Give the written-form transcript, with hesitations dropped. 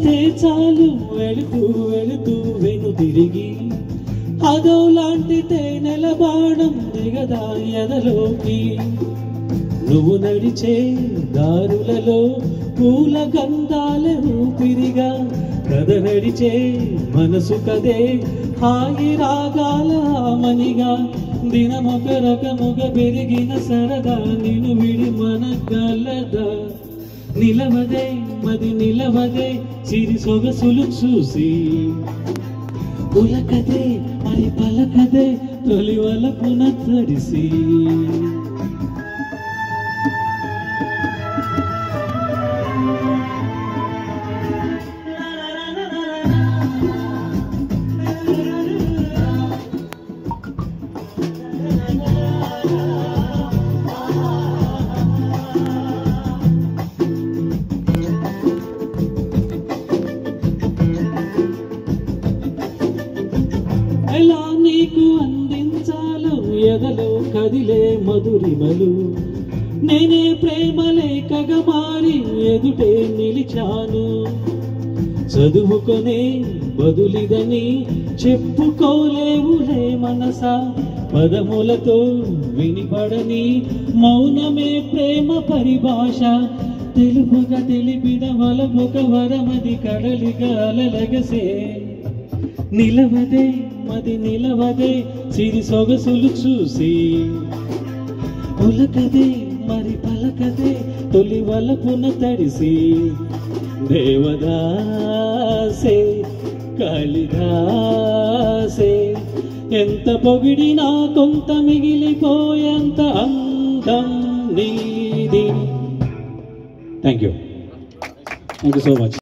చూస్తే చాలు వెళుతూ వెళుతూ వెను తిరిగి అదో లాంటి తేనెల బాణం దిగదా ఎదలోకి నువ్వు నడిచే దారులలో పూల గంధాల ఊపిరిగా కథ నడిచే మనసు కదే హాయి రాగాల మనిగా దినమొక రకముగ పెరిగిన సరదా నిన్ను విడి మనగలదా నిలవదే మది నిలవదే సిరి సొగసులు చూసి పులకదే మరి పలకదే తొలి వలపున తడిసి ఎలా నీకు అందించాలో ఎదలో కదిలే మధురిమలు నేనే ప్రేమ లేఖగా మారి ఎదుటే నిలిచాను చదువుకొనే బదులిదని చెప్పుకోలేవులే మనసా పదములతో వినిపడని మౌనమే ప్రేమ పరిభాష తెలుపుగా తెలిపిన వలపుక వరమది కడలిగా అలలగసే నిలవదే మది నిలవదే సిరి సొగసులు చూసి పులకదే మరి పలకదే తొలి వలపున తడిసి దేవదాసే కాళిదాసే ఎంత పొగిడినా కొంత మిగిలిపోయేంత అందం నీది. Thank you so much.